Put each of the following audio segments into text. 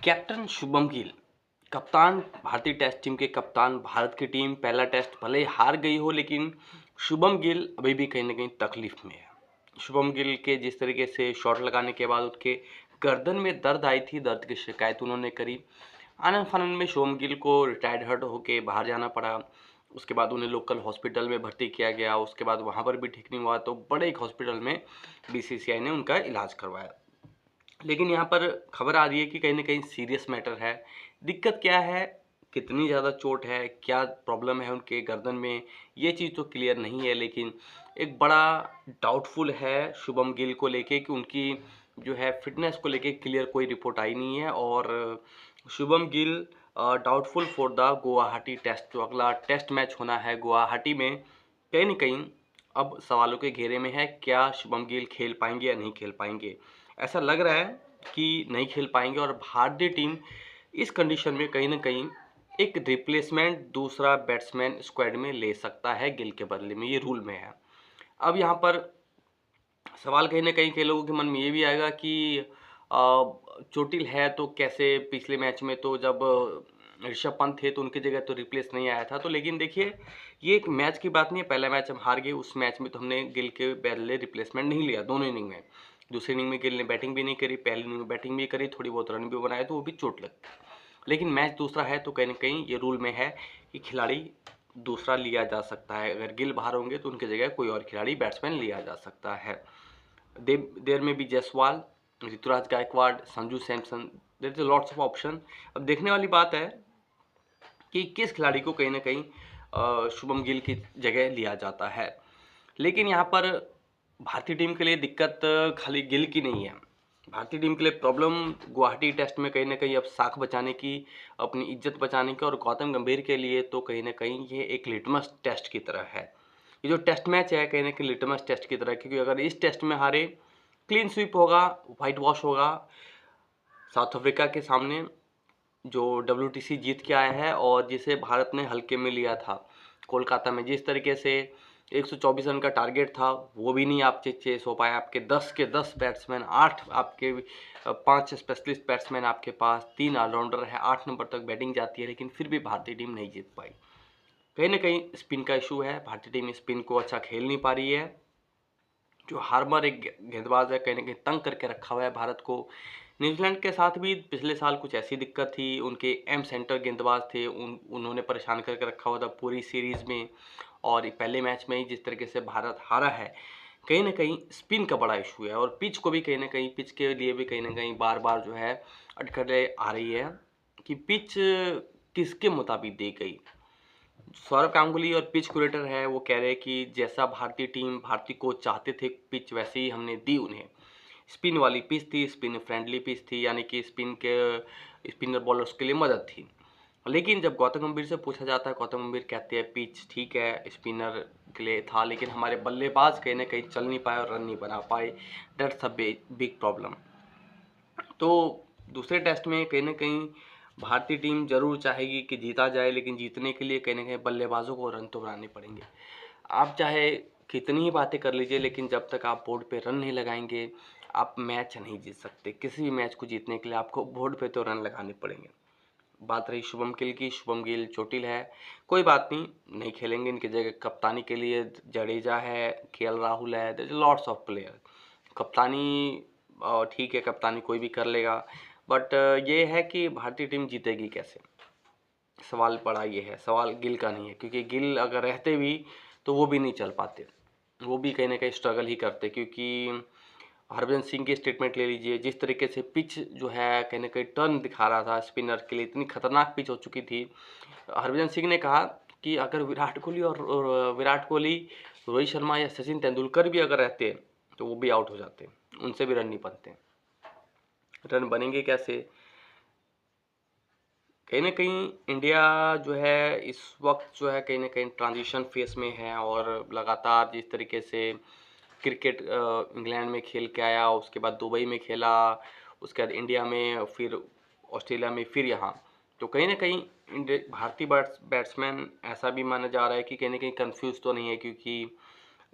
Captain Shubham Gill, कप्तान, भारतीय test team के कप्तान। भारत की टीम पहला टेस्ट भले ही हार गई हो, लेकिन शुभम गिल अभी भी कहीं ना कहीं तकलीफ में है। शुभम गिल के जिस तरीके से शॉट लगाने के बाद उसके गर्दन में दर्द आई थी, दर्द की शिकायत उन्होंने करी। आनंद फानंद में शुभम गिल को रिटायर्ड हर्ट होके बाहर जाना पड़ा। उसके बाद उन्हें लोकल हॉस्पिटल में भर्ती किया गया। उसके बाद वहाँ पर भी ठीक नहीं हुआ तो बड़े एक हॉस्पिटल में बीसीसीआई ने उनका इलाज करवाया। लेकिन यहाँ पर खबर आ रही है कि कहीं न कहीं सीरियस मैटर है। दिक्कत क्या है, कितनी ज़्यादा चोट है, क्या प्रॉब्लम है उनके गर्दन में, ये चीज़ तो क्लियर नहीं है। लेकिन एक बड़ा डाउटफुल है शुभम गिल को लेके कि उनकी जो है फ़िटनेस को लेके क्लियर कोई रिपोर्ट आई नहीं है। और Shubman Gill doubtful for the Guwahati test, जो अगला टेस्ट मैच होना है गुवाहाटी में, कहीं न कहीं अब सवालों के घेरे में है। क्या शुभम गिल खेल पाएँगे या नहीं खेल पाएँगे? ऐसा लग रहा है कि नहीं खेल पाएंगे और भारतीय टीम इस कंडीशन में कहीं ना कहीं एक रिप्लेसमेंट दूसरा बैट्समैन स्क्वाड में ले सकता है गिल के बदले में, ये रूल में है। अब यहाँ पर सवाल कहीं ना कहीं कई लोगों के मन में ये भी आएगा कि चोटिल है तो कैसे, पिछले मैच में तो जब ऋषभ पंत थे तो उनकी जगह तो रिप्लेस नहीं आया था। तो लेकिन देखिए, ये एक मैच की बात नहीं है। पहला मैच हम हार गए, उस मैच में तो हमने गिल के बदले रिप्लेसमेंट नहीं लिया दोनों इनिंग में। दूसरी इनिंग में गिल ने बैटिंग भी नहीं करी, पहली इनिंग में बैटिंग भी करी, थोड़ी बहुत रन भी बनाए तो वो भी चोट लगी। लेकिन मैच दूसरा है तो कहीं ना कहीं ये रूल में है कि खिलाड़ी दूसरा लिया जा सकता है। अगर गिल बाहर होंगे तो उनकी जगह कोई और खिलाड़ी बैट्समैन लिया जा सकता है। देर में भी Jaiswal, Ruturaj Gaikwad, Sanju Samson, there is lots of option. अब देखने वाली बात है कि किस खिलाड़ी को कहीं ना कहीं शुभम गिल की जगह लिया जाता है। लेकिन यहाँ पर भारतीय टीम के लिए दिक्कत खाली गिल की नहीं है। भारतीय टीम के लिए प्रॉब्लम गुवाहाटी टेस्ट में कहीं ना कहीं अब साख बचाने की, अपनी इज्जत बचाने की, और गौतम गंभीर के लिए तो कहीं ना कहीं ये एक लिटमस टेस्ट की तरह है। ये जो टेस्ट मैच है कहीं ना कहीं लिटमस टेस्ट की तरह है, क्योंकि अगर इस टेस्ट में हारे, क्लीन स्वीप होगा, वाइट वॉश होगा साउथ अफ्रीका के सामने, जो WTC जीत के आया है और जिसे भारत ने हल्के में लिया था। कोलकाता में जिस तरीके से 124 रन का टारगेट था, वो भी नहीं आपसे चेस हो पाया। आपके 10 के 10 बैट्समैन, 8 आपके 5 स्पेशलिस्ट बैट्समैन आपके पास, 3 ऑलराउंडर है, 8 नंबर तक बैटिंग जाती है, लेकिन फिर भी भारतीय टीम नहीं जीत पाई। कहीं ना कहीं स्पिन का इशू है, भारतीय टीम स्पिन को अच्छा खेल नहीं पा रही है। जो हार्मर एक गेंदबाज है, कहीं ना कहीं तंग करके रखा हुआ है भारत को। न्यूजीलैंड के साथ भी पिछले साल कुछ ऐसी दिक्कत थी, उनके एम सेंटर गेंदबाज थे, उन्होंने परेशान करके रखा हुआ था पूरी सीरीज़ में। और पहले मैच में ही जिस तरीके से भारत हारा है, कहीं ना कहीं स्पिन का बड़ा इशू है। और पिच को भी कहीं ना कहीं, पिच के लिए भी कहीं ना कहीं बार बार जो है अटकलें आ रही है कि पिच किसके मुताबिक दी गई। सौरव गांगुली और पिच क्यूरेटर है, वो कह रहे हैं कि जैसा भारतीय टीम, भारतीय कोच चाहते थे पिच, वैसे ही हमने दी उन्हें। स्पिन वाली पिच थी, स्पिन फ्रेंडली पिच थी, यानी कि स्पिन के स्पिनर बॉलर्स के लिए मदद थी। लेकिन जब गौतम गंभीर से पूछा जाता है, गौतम गंभीर कहते हैं पिच ठीक है, स्पिनर के लिए था, लेकिन हमारे बल्लेबाज कहीं ना कहीं चल नहीं पाए और रन नहीं बना पाए। That's a big problem. तो दूसरे टेस्ट में कहीं ना कहीं भारतीय टीम जरूर चाहेगी कि जीता जाए, लेकिन जीतने के लिए कहीं ना कहीं बल्लेबाजों को रन तो बनाने पड़ेंगे। आप चाहे कितनी ही बातें कर लीजिए, लेकिन जब तक आप बोर्ड पे रन नहीं लगाएंगे, आप मैच नहीं जीत सकते। किसी भी मैच को जीतने के लिए आपको बोर्ड पे तो रन लगाने पड़ेंगे। बात रही शुभम गिल की, शुभम गिल चोटिल है, कोई बात नहीं, नहीं खेलेंगे। इनकी जगह कप्तानी के लिए जडेजा है, KL राहुल है, there is lots of player. कप्तानी ठीक है, कप्तानी कोई भी कर लेगा, बट ये है कि भारतीय टीम जीतेगी कैसे, सवाल बड़ा ये है। सवाल गिल का नहीं है, क्योंकि गिल अगर रहते भी तो वो भी नहीं चल पाते, वो भी कहीं ना कहीं स्ट्रगल ही करते। क्योंकि हरभजन सिंह की स्टेटमेंट ले लीजिए, जिस तरीके से पिच जो है कहीं ना कहीं टर्न दिखा रहा था स्पिनर के लिए, इतनी खतरनाक पिच हो चुकी थी। हरभजन सिंह ने कहा कि अगर विराट कोहली और विराट कोहली, रोहित शर्मा या सचिन तेंदुलकर भी अगर रहते तो वो भी आउट हो जाते, उनसे भी रन नहीं बनते। रन बनेंगे कैसे? कहीं ना कहीं इंडिया जो है इस वक्त जो है कहीं ना कहीं ट्रांजिशन फेस में है। और लगातार जिस तरीके से क्रिकेट इंग्लैंड में खेल के आया, उसके बाद दुबई में खेला, उसके बाद इंडिया में, फिर ऑस्ट्रेलिया में, फिर यहाँ, तो कहीं ना कहीं भारतीय बैट्समैन ऐसा भी माना जा रहा है कि कहीं ना कहीं कंफ्यूज तो नहीं है, क्योंकि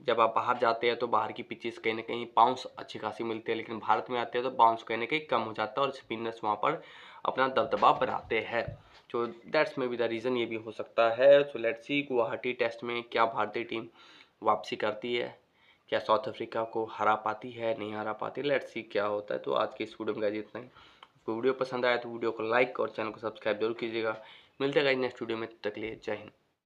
जब आप बाहर जाते हैं तो बाहर की पिचेस कहीं ना कहीं बाउंस अच्छी खासी मिलती है, लेकिन भारत में आते हैं तो बाउंस कहीं ना कहीं कम हो जाता है और स्पिनर्स वहाँ पर अपना दबदबा बनाते हैं। तो that's may be the reason, ये भी हो सकता है। So let's see Guwahati test में क्या भारतीय टीम वापसी करती है, क्या साउथ अफ्रीका को हरा पाती है, नहीं हरा पाती, लेट्स सी क्या होता है। तो आज के इस वीडियो में गाइस इतना ही। आपको वीडियो पसंद आया तो वीडियो को लाइक और चैनल को सब्सक्राइब जरूर कीजिएगा। मिलते हैं गाइस नेक्स्ट वीडियो में, तब तक के लिए जय हिंद।